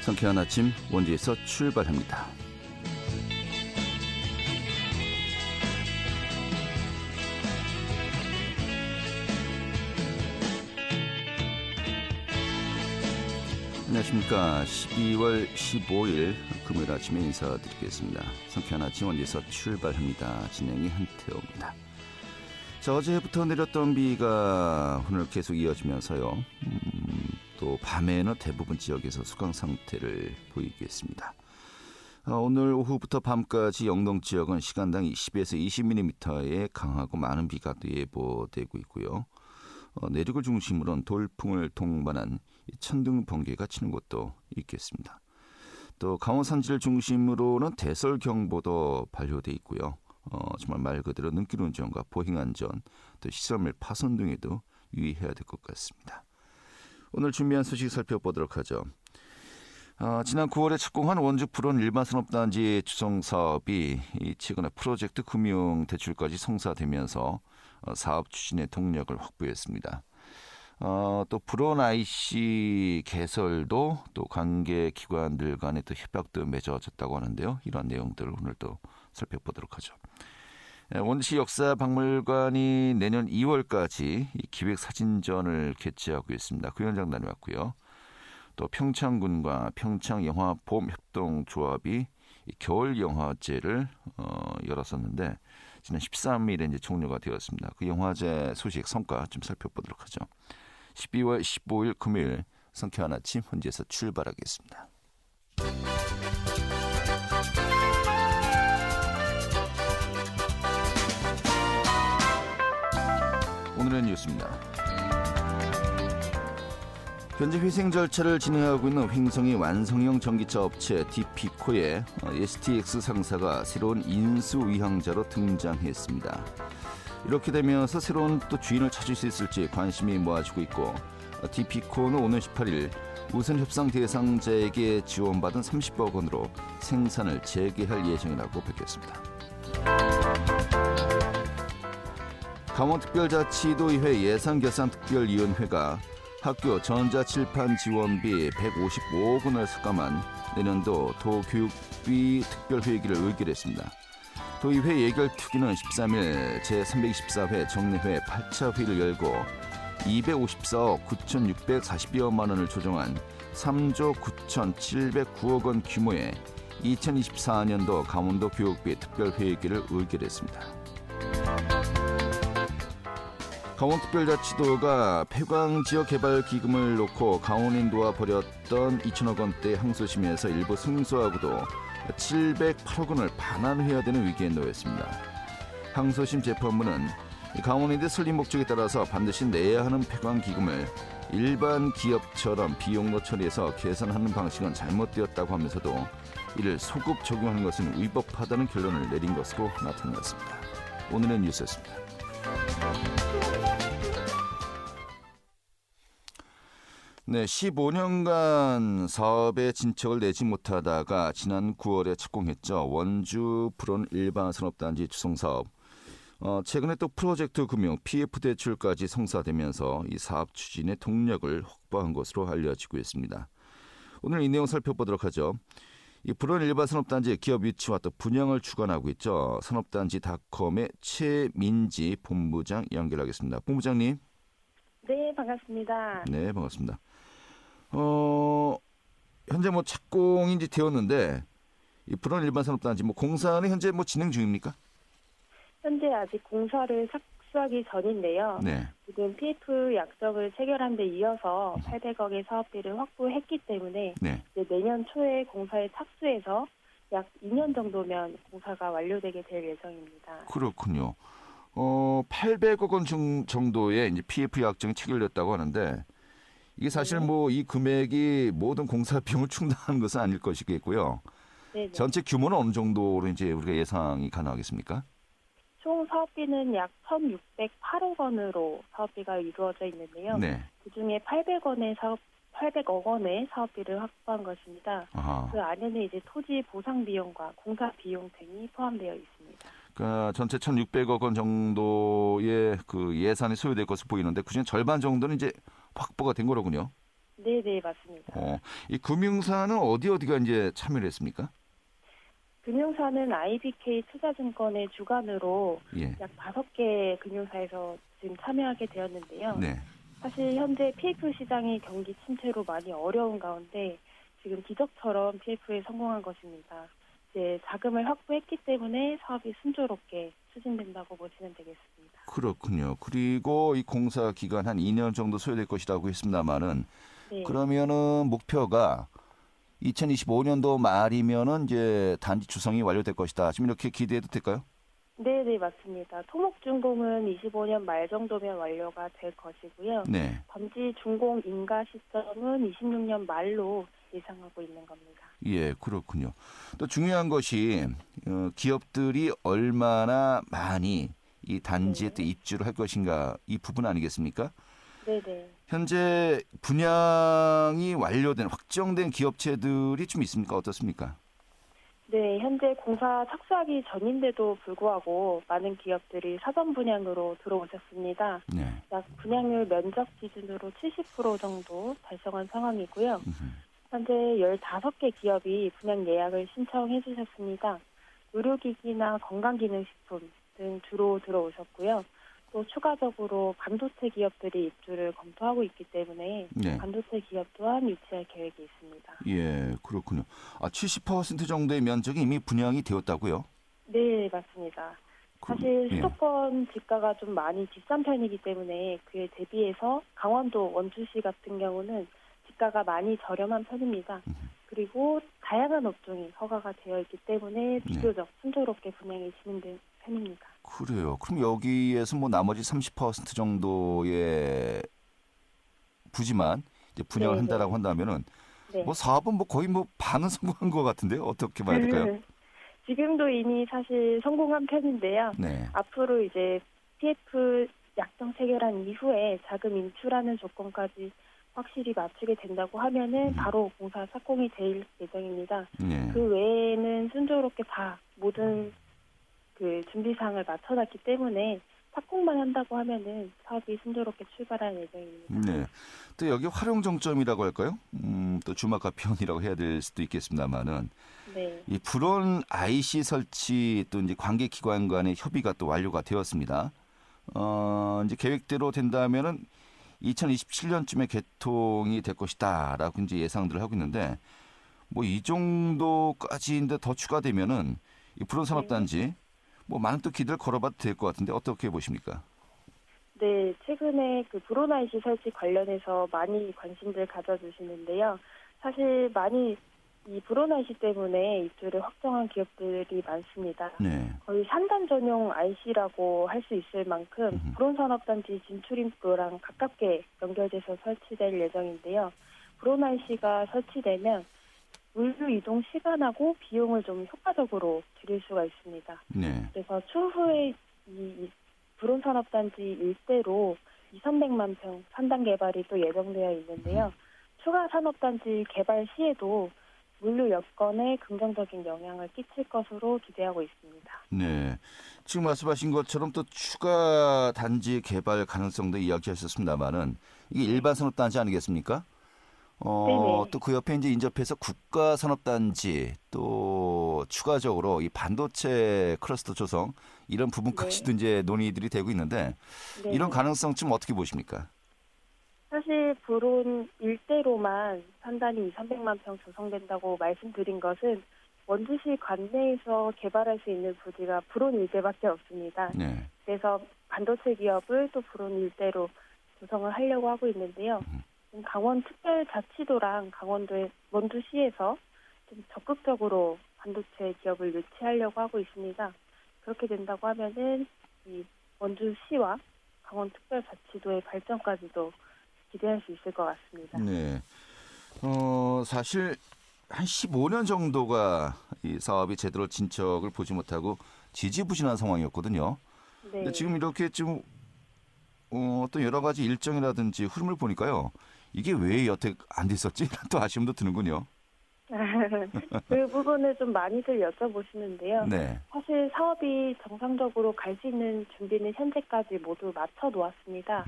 상쾌한 아침 원주에서 출발합니다. 안녕하십니까. 12월 15일 금요일 아침에 인사드리겠습니다. 상쾌한 아침 원주에서 출발합니다. 진행이 한태호입니다. 자, 어제부터 내렸던 비가 오늘 계속 이어지면서요. 또 밤에는 대부분 지역에서 수강 상태를 보이겠습니다. 오늘 오후부터 밤까지 영동 지역은 시간당 20에서 20mm의 강하고 많은 비가 예보되고 있고요. 내륙을 중심으로는 돌풍을 동반한 천둥 번개가 치는 곳도 있겠습니다. 또 강원 산지를 중심으로는 대설경보도 발효돼 있고요. 정말 말 그대로 눈길 운전과 보행 안전, 또 시설물 파손 등에도 유의해야 될 것 같습니다. 오늘 준비한 소식 살펴보도록 하죠. 지난 9월에 착공한 원주 불원 일반산업단지 추송 사업이 최근에 프로젝트 금융대출까지 성사되면서 사업 추진의 동력을 확보했습니다. 또 불원 IC 개설도 또 관계기관들 간의 또 협약도 맺어졌다고 하는데요. 이런 내용들을 오늘 또 살펴보도록 하죠. 원주시 역사박물관이 내년 2월까지 기획사진전을 개최하고 있습니다. 그 현장 다녀왔고요. 또 평창군과 평창영화보험협동조합이 겨울영화제를 열었었는데 지난 13일에 이제 종료가 되었습니다. 그 영화제 소식 성과 좀 살펴보도록 하죠. 12월 15일 금요일 상쾌한 아침 현지에서 출발하겠습니다. 오늘의 뉴스입니다. 현재 회생 절차를 진행하고 있는 횡성의 완성형 전기차 업체 디피코의 STX 상사가 새로운 인수위항자로 등장했습니다. 이렇게 되면서 새로운 또 주인을 찾을 수 있을지 관심이 모아지고 있고, 디피코는 오늘 18일 우선 협상 대상자에게 지원받은 30억 원으로 생산을 재개할 예정이라고 밝혔습니다. 강원특별자치도의회 예산결산특별위원회가 학교 전자칠판 지원비 155억 원을 삭감한 내년도 도교육비 특별회의를 의결했습니다. 도의회 예결특위는 13일 제324회 정례회 8차 회의를 열고 254억 9,640여만 원을 조정한 3조 9,709억 원 규모의 2024년도 강원도 교육비 특별회의를 의결했습니다. 강원특별자치도가 폐광지역개발기금을 놓고 강원인도와 벌였던 2천억 원대 항소심에서 일부 승소하고도 708억 원을 반환해야 되는 위기에 놓였습니다. 항소심 재판부는 강원인도 설립 목적에 따라서 반드시 내야 하는 폐광기금을 일반 기업처럼 비용로 처리해서 계산하는 방식은 잘못되었다고 하면서도 이를 소급 적용하는 것은 위법하다는 결론을 내린 것으로 나타났습니다. 오늘의 뉴스였습니다. 네, 15년간 사업에 진척을 내지 못하다가 지난 9월에 착공했죠. 원주 불원 일반산업단지 추송사업. 최근에 또 프로젝트 금융 PF 대출까지 성사되면서 이 사업 추진의 동력을 확보한 것으로 알려지고 있습니다. 오늘 이 내용 살펴보도록 하죠. 이 불원 일반산업단지 기업 위치와 또 분양을 주관하고 있죠. 산업단지닷컴의 최민지 본부장 연결하겠습니다. 본부장님. 네, 반갑습니다. 네, 반갑습니다. 현재 착공이 이제 되었는데, 이 불원 일반산업단지 공사는 현재 진행 중입니까? 현재 아직 공사를 착수하기 전인데요. 네. 지금 PF 약정을 체결한 데 이어서 800억의 사업비를 확보했기 때문에 네. 이제 내년 초에 공사에 착수해서 약 2년 정도면 공사가 완료되게 될 예정입니다. 그렇군요. 800억 원 정도의 이제 PF 약정이 체결됐다고 하는데, 이게 사실 이 금액이 모든 공사 비용을 충당하는 것은 아닐 것이겠고요. 네네. 전체 규모는 어느 정도로 이제 우리가 예상이 가능하겠습니까? 총 사업비는 약 1,608억 원으로 사업비가 이루어져 있는데요. 네. 그중에 800억 원의 사업비를 확보한 것입니다. 아하. 그 안에는 이제 토지 보상 비용과 공사 비용 등이 포함되어 있습니다. 그러니까 전체 1,600억 원 정도의 그 예산이 소요될 것으로 보이는데 그중에 절반 정도는 이제 확보가 된 거로군요. 네네, 맞습니다. 이 금융사는 어디가 이제 참여를 했습니까? 금융사는 IBK 투자증권의 주관으로 예. 약 5개 금융사에서 지금 참여하게 되었는데요. 네. 사실 현재 PF 시장이 경기 침체로 많이 어려운 가운데 지금 기적처럼 PF에 성공한 것입니다. 이제 자금을 확보했기 때문에 사업이 순조롭게 추진된다고 보시면 되겠습니다. 그렇군요. 그리고 이 공사 기간 한 2년 정도 소요될 것이라고 했습니다만은 네. 그러면은 목표가 2025년도 말이면은 이제 단지 주성이 완료될 것이다. 지금 이렇게 기대해도 될까요? 네네, 맞습니다. 토목중공은 25년 말 정도면 완료가 될 것이고요. 네. 단지 준공 인가 시점은 26년 말로 예상하고 있는 겁니다. 예, 그렇군요. 또 중요한 것이 기업들이 얼마나 많이 이 단지에 또 네. 입주를 할 것인가 이 부분 아니겠습니까? 네네. 현재 분양이 완료된 확정된 기업체들이 좀 있습니까? 어떻습니까? 네, 현재 공사 착수하기 전인데도 불구하고 많은 기업들이 사전 분양으로 들어오셨습니다. 네. 약 분양률 면적 기준으로 70% 정도 달성한 상황이고요. 현재 15개 기업이 분양 예약을 신청해 주셨습니다. 의료기기나 건강기능식품 등 주로 들어오셨고요. 또 추가적으로 반도체 기업들이 입주를 검토하고 있기 때문에 네. 반도체 기업 또한 유치할 계획이 있습니다. 예, 그렇군요. 70% 정도의 면적이 이미 분양이 되었다고요? 네, 맞습니다. 사실 예. 수도권 집가가 좀 많이 비싼 편이기 때문에 그에 대비해서 강원도 원주시 같은 경우는 집가가 많이 저렴한 편입니다. 그리고 다양한 업종이 허가가 되어 있기 때문에 비교적 순조롭게 분양이 진행된 편입니다. 그래요. 그럼 여기에서 뭐 나머지 30% 정도의 부지만 이제 분양을 네, 한다라고 네, 한다면은 네. 뭐 사업은 뭐 거의 뭐 반은 성공한 것 같은데요. 어떻게 봐야 될까요? 지금도 이미 사실 성공한 편인데요. 네. 앞으로 이제 PF 약정 체결한 이후에 자금 인출하는 조건까지 확실히 맞추게 된다고 하면은 바로 공사 착공이 될 예정입니다. 네. 그 외에는 순조롭게 다 모든 그 준비사항을 맞춰놨기 때문에 착공만 한다고 하면은 사업이 순조롭게 출발할 예정입니다. 네. 또 여기 활용 정점이라고 할까요? 또 주막가 편이라고 해야 될 수도 있겠습니다만은 네, 이 불온 IC 설치 또 이제 관계 기관 간의 협의가 또 완료가 되었습니다. 이제 계획대로 된다면은 2027년쯤에 개통이 될 것이다라고 이제 예상들을 하고 있는데 뭐 이 정도까지인데 더 추가되면은 이 불온 네. 산업단지 뭐 많은 또 기대를 걸어봐도 될 것 같은데 어떻게 보십니까? 네, 최근에 그 브로나이시 설치 관련해서 많이 관심들 가져주시는데요. 사실 많이 이 브로나이시 때문에 입주를 확정한 기업들이 많습니다. 네. 거의 산단 전용 IC라고 할 수 있을 만큼 불온산업단지 진출입구랑 가깝게 연결돼서 설치될 예정인데요. 브로나이시가 설치되면 물류 이동 시간하고 비용을 좀 효과적으로 줄일 수가 있습니다. 네. 그래서 추후에 이 불온산업단지 일대로 2,300만 평 산단 개발이 또 예정되어 있는데요. 추가 산업단지 개발 시에도 물류 여건에 긍정적인 영향을 끼칠 것으로 기대하고 있습니다. 네. 지금 말씀하신 것처럼 또 추가 단지 개발 가능성도 이야기하셨습니다만은 이게 네. 일반 산업단지 아니겠습니까? 네네. 또 그 옆에 이제 인접해서 국가 산업단지 또 추가적으로 이 반도체 클러스터 조성 이런 부분까지도 네. 이제 논의들이 되고 있는데 이런 네네. 가능성 좀 어떻게 보십니까? 사실 불온 일대로만 산단이 2,300만 평 조성된다고 말씀드린 것은 원주시 관내에서 개발할 수 있는 부지가 불온 일대밖에 없습니다. 네. 그래서 반도체 기업을 또 불온 일대로 조성을 하려고 하고 있는데요. 지금 강원특별자치도랑 강원도의 원주시에서 좀 적극적으로 반도체 기업을 유치하려고 하고 있습니다. 그렇게 된다고 하면은 이 원주시와 강원특별자치도의 발전까지도 기대할 수 있을 것 같습니다. 네. 사실 한 15년 정도가 이 사업이 제대로 진척을 보지 못하고 지지부진한 상황이었거든요. 근데 네. 지금 이렇게 좀 또 여러 가지 일정이라든지 흐름을 보니까요. 이게 왜 여태 안 됐었지? 또 아쉬움도 드는군요. 그 부분을 좀 많이들 여쭤보시는데요. 네. 사실 사업이 정상적으로 갈 수 있는 준비는 현재까지 모두 마쳐 놓았습니다.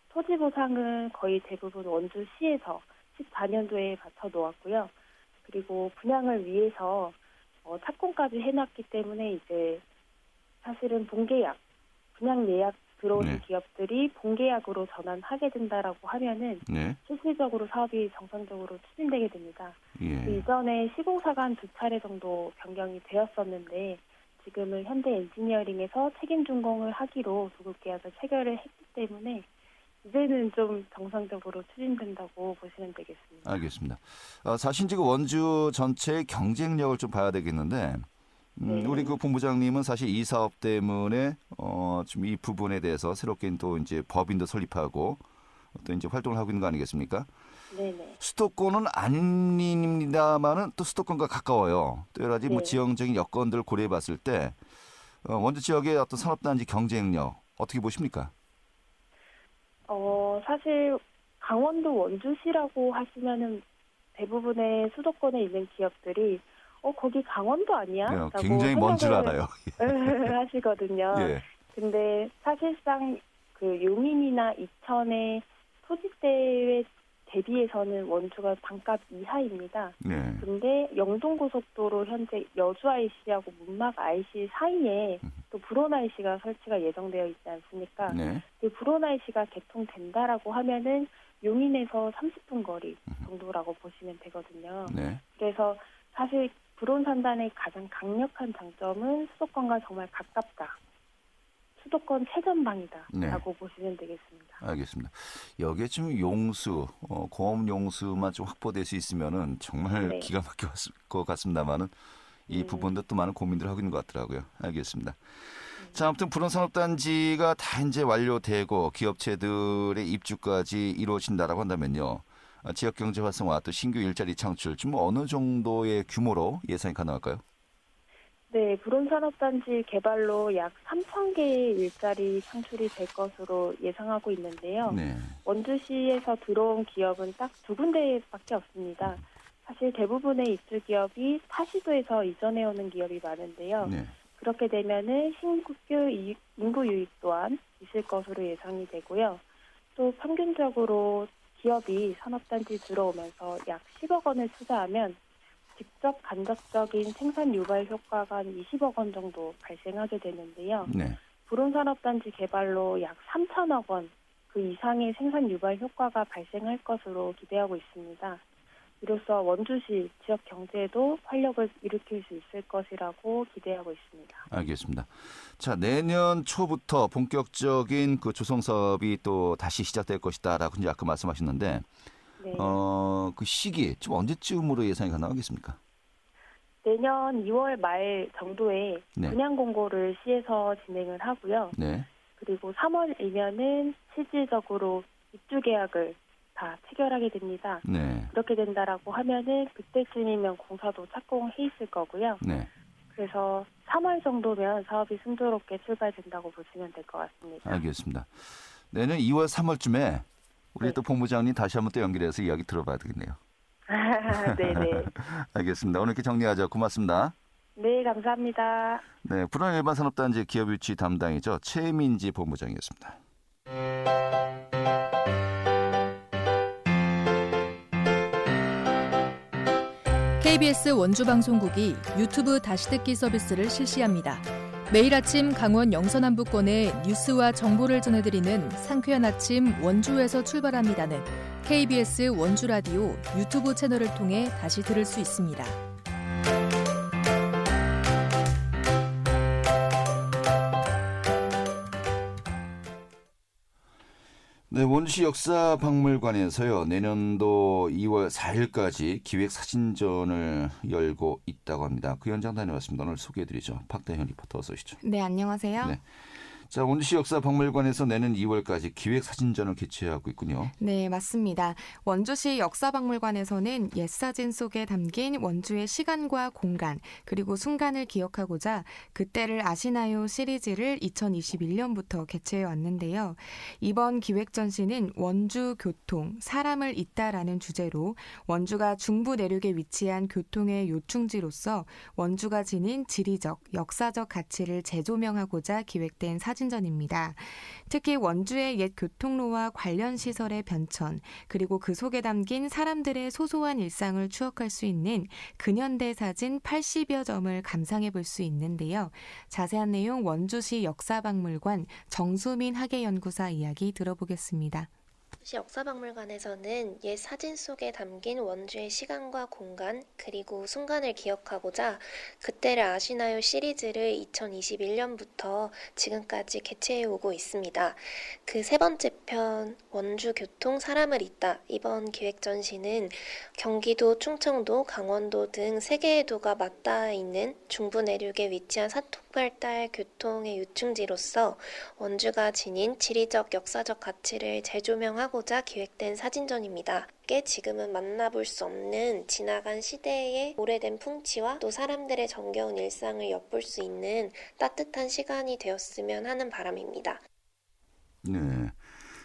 토지 보상은 거의 대부분 원주시에서 14년도에 받쳐 놓았고요. 그리고 분양을 위해서 착공까지 해놨기 때문에 이제 사실은 본계약, 분양 예약 들어오는 네. 기업들이 본계약으로 전환하게 된다라고 하면은 네. 실질적으로 사업이 정상적으로 추진되게 됩니다. 예. 그 이전에 시공사가 한 2차례 정도 변경이 되었었는데 지금은 현대 엔지니어링에서 책임 준공을 하기로 도급 계약을 체결을 했기 때문에 이제는 좀 정상적으로 추진된다고 보시면 되겠습니다. 알겠습니다. 사실 지금 원주 전체의 경쟁력을 좀 봐야 되겠는데, 네. 우리 그 본부장님은 사실 이 사업 때문에 지금 이 부분에 대해서 새롭게 또 이제 법인도 설립하고 또 이제 활동을 하고 있는 거 아니겠습니까? 네네. 수도권은 아닙니다만은 또 수도권과 가까워요. 또 여러 가지 뭐 네. 지형적인 여건들을 고려해봤을 때 원주 지역의 어떤 산업단지 경쟁력 어떻게 보십니까? 사실 강원도 원주시라고 하시면은 대부분의 수도권에 있는 기업들이 거기 강원도 아니야? 네, 라고 굉장히 먼 줄 생각을 알아요. 하시거든요. 예. 근데 사실상 그 용인이나 이천의 토지대에 대비해서는 원주가 반값 이하입니다. 네. 근데 영동고속도로 현재 여주 IC하고 문막 IC 사이에 또 불온 IC가 설치가 예정되어 있지 않습니까? 네. 그 불온 IC가 개통된다라고 하면은 용인에서 30분 거리 정도라고 보시면 되거든요. 네. 그래서 사실 불온 산단의 가장 강력한 장점은 수도권과 정말 가깝다. 수도권 최전방이다라고 보시면 되겠습니다. 알겠습니다. 여기에 좀 용수, 고업 용수만 좀 확보될 수 있으면은 정말 네. 기가 막힐 것 같습니다만은 이 부분도 또 많은 고민들을 하고 있는 것 같더라고요. 알겠습니다. 자, 아무튼 불온산업단지가 다 이제 완료되고 기업체들의 입주까지 이루어진다라고 한다면요. 지역 경제 활성화 또 신규 일자리 창출 좀 어느 정도의 규모로 예상이 가능할까요? 네, 불온산업단지 개발로 약 3,000개의 일자리 창출이 될 것으로 예상하고 있는데요. 네. 원주시에서 들어온 기업은 딱 2군데밖에 없습니다. 사실 대부분의 입주 기업이 타시도에서 이전해오는 기업이 많은데요. 네. 그렇게 되면은 신규 인구 유입 또한 있을 것으로 예상이 되고요. 또 평균적으로 기업이 산업단지 들어오면서 약 10억 원을 투자하면 직접 간접적인 생산 유발 효과가 한 20억 원 정도 발생하게 되는데요. 네. 불온산업단지 개발로 약 3천억 원 그 이상의 생산 유발 효과가 발생할 것으로 기대하고 있습니다. 이로써 원주시 지역 경제에도 활력을 일으킬 수 있을 것이라고 기대하고 있습니다. 알겠습니다. 자, 내년 초부터 본격적인 그 조성 사업이 또 다시 시작될 것이다라고 이제 아까 말씀하셨는데, 네. 그 시기 좀 언제쯤으로 예상이 가능하겠습니까? 내년 2월 말 정도에 네. 분양 공고를 시에서 진행을 하고요. 네. 그리고 3월이면은 실질적으로 입주 계약을 다 체결하게 됩니다. 네. 그렇게 된다라고 하면은 그때쯤이면 공사도 착공해 있을 거고요. 네. 그래서 3월 정도면 사업이 순조롭게 출발된다고 보시면 될 것 같습니다. 알겠습니다. 내년 2월, 3월쯤에 우리 네. 또 본부장님 다시 한번 또 연결해서 이야기 들어봐야 되겠네요. 네네. 알겠습니다. 오늘 이렇게 정리하죠. 고맙습니다. 네, 감사합니다. 네, 불안 일반 산업단지 기업 유치 담당이죠. 최민지 본부장이었습니다. KBS 원주방송국이 유튜브 다시 듣기 서비스를 실시합니다. 매일 아침 강원 영서남부권의 뉴스와 정보를 전해드리는 상쾌한 아침 원주에서 출발합니다는 KBS 원주라디오 유튜브 채널을 통해 다시 들을 수 있습니다. 네, 원주시 역사박물관에서요. 내년도 2월 4일까지 기획사진전을 열고 있다고 합니다. 그 현장 다녀왔습니다. 오늘 소개해드리죠. 박다현 리포터 어서 오시죠. 네, 안녕하세요. 네. 자, 원주시 역사박물관에서 내년 2월까지 기획사진전을 개최하고 있군요. 네, 맞습니다. 원주시 역사박물관에서는 옛사진 속에 담긴 원주의 시간과 공간, 그리고 순간을 기억하고자 그때를 아시나요 시리즈를 2021년부터 개최해 왔는데요. 이번 기획전시는 원주 교통, 사람을 잇다라는 주제로 원주가 중부 내륙에 위치한 교통의 요충지로서 원주가 지닌 지리적, 역사적 가치를 재조명하고자 기획된 사진 사진전입니다. 특히 원주의 옛 교통로와 관련 시설의 변천, 그리고 그 속에 담긴 사람들의 소소한 일상을 추억할 수 있는 근현대 사진 80여 점을 감상해 볼 수 있는데요. 자세한 내용 원주시 역사박물관 정수민 학예연구사 이야기 들어보겠습니다. 시 역사박물관에서는 옛 사진 속에 담긴 원주의 시간과 공간 그리고 순간을 기억하고자 그때를 아시나요 시리즈를 2021년부터 지금까지 개최해 오고 있습니다. 그 세 번째 편 원주 교통 사람을 잇다 이번 기획 전시는 경기도, 충청도, 강원도 등 세 개의 도가 맞닿아 있는 중부 내륙에 위치한 사통팔달 교통의 유충지로서 원주가 지닌 지리적 역사적 가치를 재조명하고 자 기획된 사진전입니다. 지금은 만나볼 수 없는 지나간 시대의 오래된 풍치와 또 사람들의 정겨운 일상을 엿볼 수 있는 따뜻한 시간이 되었으면 하는 바람입니다. 네.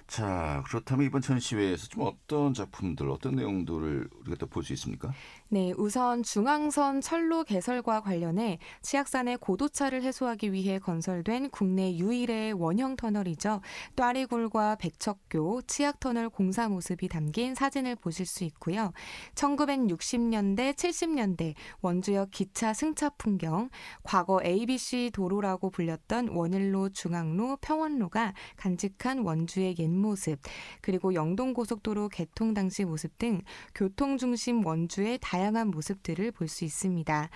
자, 그렇다면 이번 전시회에서 좀 어떤 작품들, 어떤 내용들을 우리가 또 볼 수 있습니까? 네, 우선 중앙선 철로 개설과 관련해 치악산의 고도차를 해소하기 위해 건설된 국내 유일의 원형 터널이죠. 또아리굴과 백척교, 치악터널 공사 모습이 담긴 사진을 보실 수 있고요. 1960년대, 70년대 원주역 기차 승차 풍경, 과거 ABC 도로라고 불렸던 원일로, 중앙로, 평원로가 간직한 원주의 옛 모습, 그리고 영동고속도로 개통 당시 모습 등 교통중심 원주의 다양한 모습들을 볼 수 있습니다.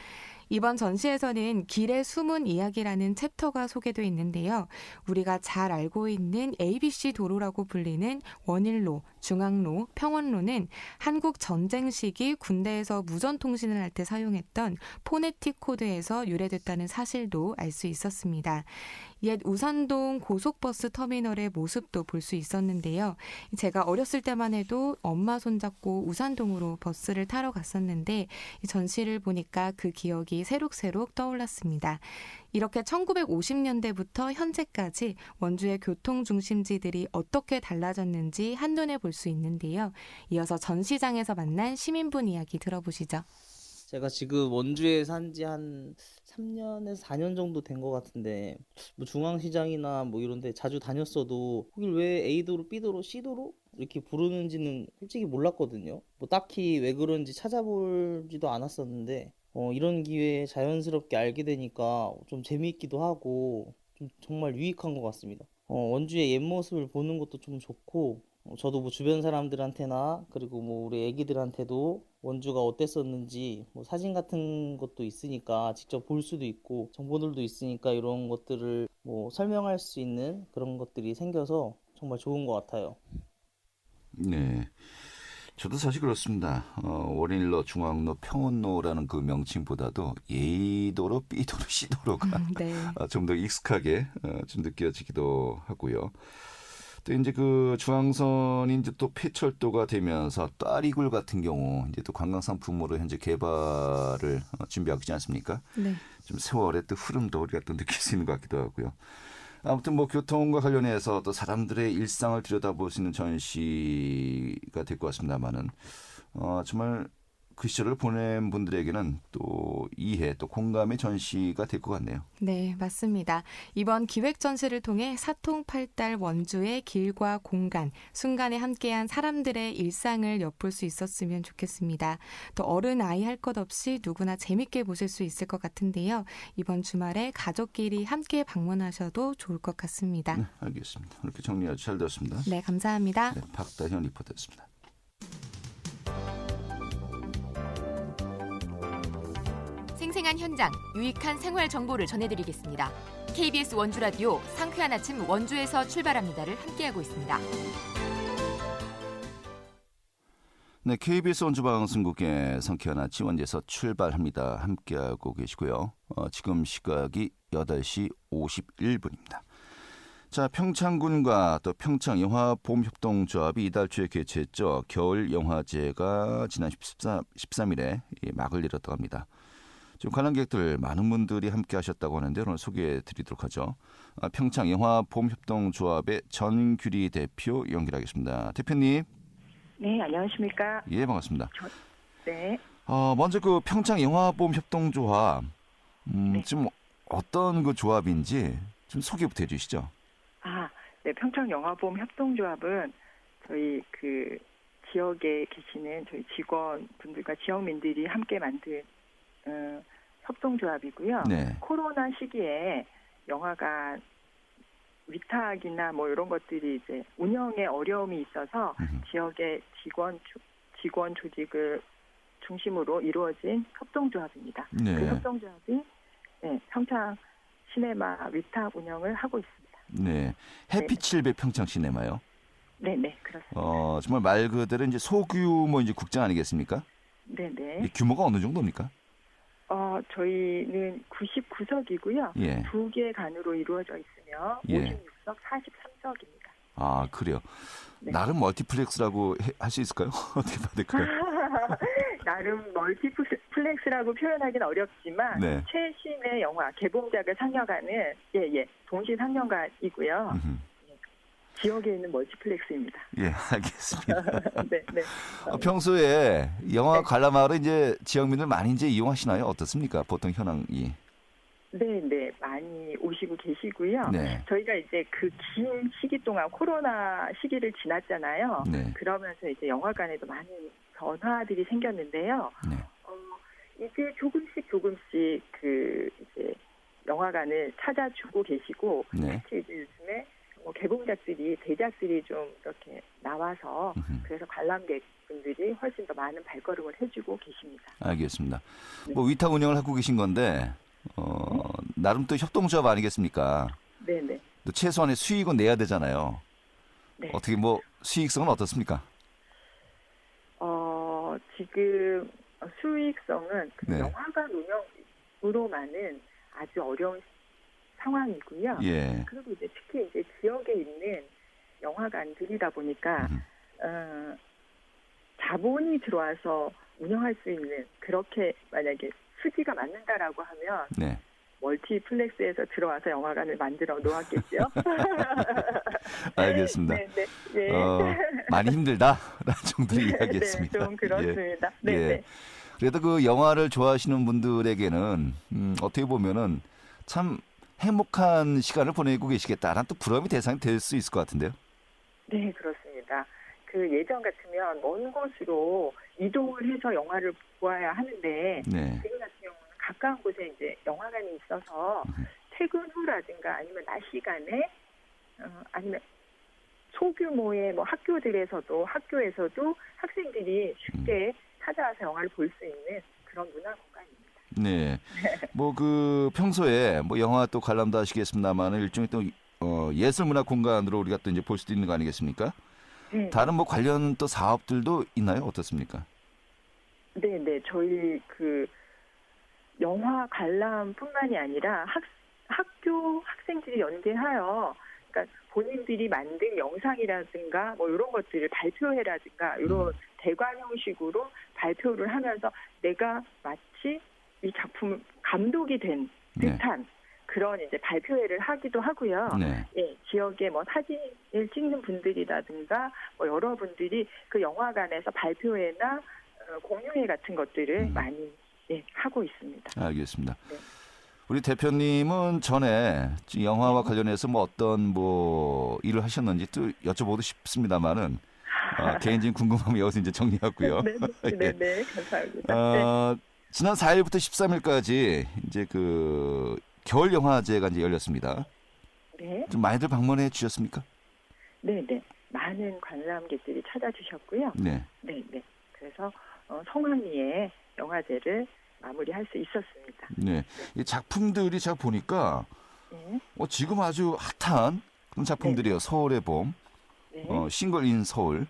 이번 전시에서는 길의 숨은 이야기라는 챕터가 소개되어 있는데요. 우리가 잘 알고 있는 ABC 도로라고 불리는 원일로, 중앙로, 평원로는 한국 전쟁 시기 군대에서 무전통신을 할 때 사용했던 포네틱 코드에서 유래됐다는 사실도 알 수 있었습니다. 옛 우산동 고속버스 터미널의 모습도 볼 수 있었는데요. 제가 어렸을 때만 해도 엄마 손잡고 우산동으로 버스를 타러 갔었는데 이 전시를 보니까 그 기억이 새록새록 떠올랐습니다. 이렇게 1950년대부터 현재까지 원주의 교통중심지들이 어떻게 달라졌는지 한눈에 볼 수 있는데요. 이어서 전시장에서 만난 시민분 이야기 들어보시죠. 제가 지금 원주에 산 지 한 3년에서 4년 정도 된 것 같은데 뭐 중앙시장이나 뭐 이런 데 자주 다녔어도 거길 왜 A도로, B도로, C도로 이렇게 부르는지는 솔직히 몰랐거든요. 뭐 딱히 왜 그런지 찾아보지도 않았었는데 이런 기회에 자연스럽게 알게 되니까 좀 재미있기도 하고 좀 정말 유익한 것 같습니다. 원주의 옛 모습을 보는 것도 좀 좋고 저도 뭐 주변 사람들한테나 그리고 뭐 우리 애기들한테도 원주가 어땠었는지 뭐 사진 같은 것도 있으니까 직접 볼 수도 있고 정보들도 있으니까 이런 것들을 뭐 설명할 수 있는 그런 것들이 생겨서 정말 좋은 것 같아요. 네. 저도 사실 그렇습니다. 원일로, 중앙로, 평원로라는 그 명칭보다도 A도로, B도로, C도로가 네. 좀 더 익숙하게 좀 느껴지기도 하고요. 또 이제 그 중앙선이 이제 또 폐철도가 되면서 또아리굴 같은 경우 이제 또 관광상품으로 현재 개발을 준비하고 있지 않습니까? 네. 좀 세월의 또 흐름도 우리가 또 느낄 수 있는 것 같기도 하고요. 아무튼 뭐 교통과 관련해서 또 사람들의 일상을 들여다볼 수 있는 전시가 될 것 같습니다만은 정말 그 시절을 보낸 분들에게는 또 이해, 또 공감의 전시가 될 것 같네요. 네, 맞습니다. 이번 기획 전시를 통해 사통팔달 원주의 길과 공간, 순간에 함께한 사람들의 일상을 엿볼 수 있었으면 좋겠습니다. 또 어른 아이 할 것 없이 누구나 재밌게 보실 수 있을 것 같은데요. 이번 주말에 가족끼리 함께 방문하셔도 좋을 것 같습니다. 네, 알겠습니다. 이렇게 정리 아주 잘 되었습니다. 네, 감사합니다. 네, 박다현 리포터였습니다. 생생한 현장, 유익한 생활 정보를 전해드리겠습니다. KBS 원주 라디오 상쾌한 아침 원주에서 출발합니다를 함께하고 있습니다. 네, KBS 원주방송국의 상쾌한 아침 원주에서 출발합니다. 함께하고 계시고요. 지금 시각이 8시 51분입니다. 자, 평창군과 또 평창영화보험협동조합이 이달 초에 개최했죠. 겨울영화제가 지난 13일에 막을 내렸다고 합니다. 지금 관람객들 많은 분들이 함께 하셨다고 하는데 오늘 소개해 드리도록 하죠. 평창영화보험협동조합의 전규리 대표 연결하겠습니다. 대표님. 네, 안녕하십니까. 예, 반갑습니다. 네. 먼저 그 평창영화보험협동조합 네. 지금 어떤 그 조합인지 좀 소개부터 해주시죠. 네, 평창영화보험 협동조합은 저희 그 지역에 계시는 저희 직원분들과 지역민들이 함께 만든 협동조합이고요. 네. 코로나 시기에 영화관 위탁이나 뭐 이런 것들이 이제 운영에 어려움이 있어서 지역의 직원 조직을 중심으로 이루어진 협동조합입니다. 네. 그 협동조합이 평창 시네마 위탁 운영을 하고 있습니다. 네. 해피칠배 평창 시네마요. 네네, 그렇습니다. 정말 말 그대로 이제 소규모 이제 국장 아니겠습니까? 네네. 규모가 어느 정도입니까? 저희는 99석이고요. 예. 2개 간으로 이루어져 있으며 예. 56석, 43석입니다. 아, 그래요. 네. 나름 멀티플렉스라고 할 수 있을까요? 어떻게 봐야 될까요? 나름 멀티플렉스라고 표현하기는 어렵지만 네. 최신의 영화 개봉작을 상영하는 동시 상영관이고요. 지역에 있는 멀티플렉스입니다. 예, 알겠습니다. 네. 평소에 영화 네. 관람하러 이제 지역민들 많이 이제 이용하시나요? 어떻습니까? 보통 현황이. 네, 많이 오시고 계시고요. 네. 저희가 이제 그 긴 시기 동안 코로나 시기를 지났잖아요. 네. 그러면서 이제 영화관에도 많은 변화들이 생겼는데요. 네. 이제 조금씩 그 이제 영화관을 찾아주고 계시고 네. 특히 이제 요즘에 개봉작들이 대작들이 좀 이렇게 나와서 그래서 관람객분들이 훨씬 더 많은 발걸음을 해주고 계십니다. 알겠습니다. 네. 뭐 위탁 운영을 하고 계신 건데 나름 또 협동조합 아니겠습니까? 네네. 또 최소한의 수익은 내야 되잖아요. 네. 어떻게 뭐 수익성은 어떻습니까? 지금 수익성은 그 네. 영화관 운영으로만은 아주 어려운 상황이고요. 예. 그리고 이제 특히 이제 지역에 있는 영화관들이다 보니까 자본이 들어와서 운영할 수 있는 그렇게 만약에 수지가 맞는다라고 하면 네. 멀티플렉스에서 들어와서 영화관을 만들어 놓았겠죠. 알겠습니다. 네. 예. 많이 힘들다라는 정도로 이야기했습니다. 네, 좀 그렇습니다. 네. 예. 네. 그래도 그 영화를 좋아하시는 분들에게는 어떻게 보면은 참 행복한 시간을 보내고 계시겠다라는 또 부러움이 대상이 될 수 있을 것 같은데요. 네, 그렇습니다. 그 예전 같으면 먼 곳으로 이동을 해서 영화를 보아야 하는데 네. 지금 같은 경우는 가까운 곳에 이제 영화관이 있어서 퇴근 후라든가 아니면 낮 시간에 아니면 소규모의 뭐 학교에서도 학생들이 쉽게 찾아와서 영화를 볼 수 있는 그런 문화 공간입니다. 네. 뭐 그 평소에 뭐 영화 또 관람도 하시겠습니다만 일종의 또 예술 문화 공간으로 우리가 또 이제 볼 수도 있는 거 아니겠습니까? 네. 다른 뭐 관련 또 사업들도 있나요? 어떻습니까? 네. 저희 그 영화 관람뿐만이 아니라 학교 학생들이 연계하여 그러니까 본인들이 만든 영상이라든가 뭐 이런 것들을 발표회라든가 이런 대관 형식으로 발표를 하면서 내가 마치 이 작품 감독이 된 듯한 그런 이제 발표회를 하기도 하고요. 네. 예, 지역에 뭐 사진을 찍는 분들이라든가 뭐 여러분들이 그 영화관에서 발표회나 공유회 같은 것들을 많이 하고 있습니다. 알겠습니다. 네. 우리 대표님은 전에 영화와 관련해서 뭐 어떤 뭐 일을 하셨는지 또 여쭤보고 싶습니다만은 개인적인 궁금함을 여기서 이제 정리하고요. 네, 감사합니다. 지난 4일부터 13일까지 이제 그 겨울 영화제가 이제 열렸습니다. 네. 좀 많이들 방문해 주셨습니까? 네. 많은 관람객들이 찾아주셨고요. 네. 그래서 성황리에 영화제를 마무리할 수 있었습니다. 네. 이 작품들이 제가 보니까 네. 지금 아주 핫한 그런 작품들이에요. 서울의 봄, 네. 싱글 인 서울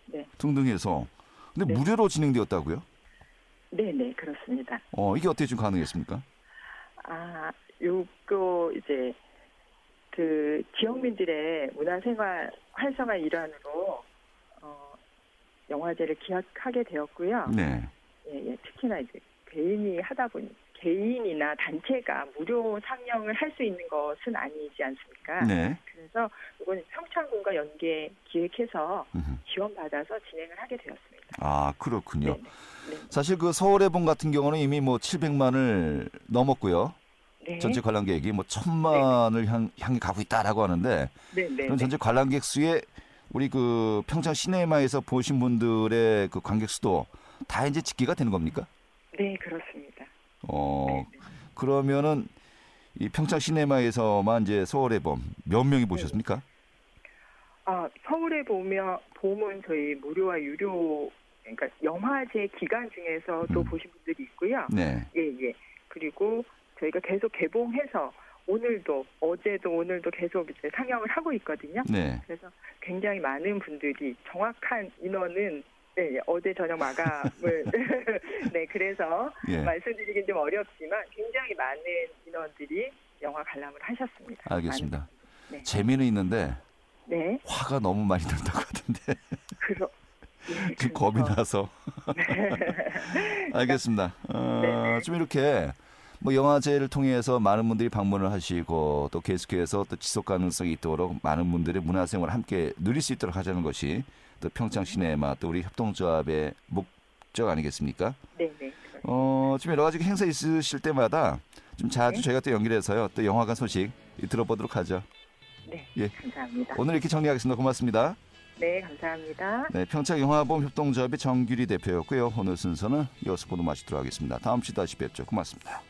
네. 등등 해서 근데 네. 무료로 진행되었다고요? 네, 그렇습니다. 이게 어떻게 좀 가능했습니까? 요거 이제 그 지역민들의 문화생활 활성화 일환으로 영화제를 기획하게 되었고요. 네. 예, 특히나 이제 개인이나 단체가 무료 상영을 할 수 있는 것은 아니지 않습니까? 네. 그래서 이거는 평창군과 연계 기획해서 지원받아서 진행을 하게 되었습니다. 아, 그렇군요. 네. 사실 그 서울의 봄 같은 경우는 이미 뭐 700만을 넘었고요. 네. 전체 관람객이 뭐 1,000만을 향해 가고 있다라고 하는데 네, 네. 그럼 전체 관람객 수에 우리 그 평창 시네마에서 보신 분들의 그 관객 수도 다 이제 집계가 되는 겁니까? 네, 그렇습니다. 어, 네. 그러면은 이 평창 시네마에서만 이제 서울의 봄 몇 명이 보셨습니까? 서울에 봄은 저희 무료와 유료, 그러니까 영화제 기간 중에서 또 보신 분들이 있고요. 네. 예. 그리고 저희가 계속 개봉해서 어제도 오늘도 계속 이제 상영을 하고 있거든요. 네. 그래서 굉장히 많은 분들이 정확한 인원은 어제 저녁 마감을 네, 그래서 예. 말씀드리긴 좀 어렵지만 굉장히 많은 인원들이 영화 관람을 하셨습니다. 알겠습니다. 네. 재미는 있는데 네. 화가 너무 많이 난다고 하던데 예, 지금 겁이 나서. 알겠습니다. 네네. 좀 이렇게 뭐 영화제를 통해서 많은 분들이 방문을 하시고 또 계속해서 또 지속 가능성이 있도록 많은 분들의 문화생활을 함께 누릴 수 있도록 하자는 것이 또 평창 시네마 또 우리 협동조합의 목적 아니겠습니까? 네네. 좀 여러 가지 행사 있으실 때마다 좀 자주 네. 저희가 또 연결해서요 또 영화관 소식 들어보도록 하죠. 네. 예. 감사합니다. 오늘 이렇게 정리하겠습니다. 고맙습니다. 네, 감사합니다. 네, 평창 영화보험 협동조합의 정규리 대표였고요. 오늘 순서는 이어서 보도 마치도록 하겠습니다. 다음 주에 다시 뵙죠. 고맙습니다.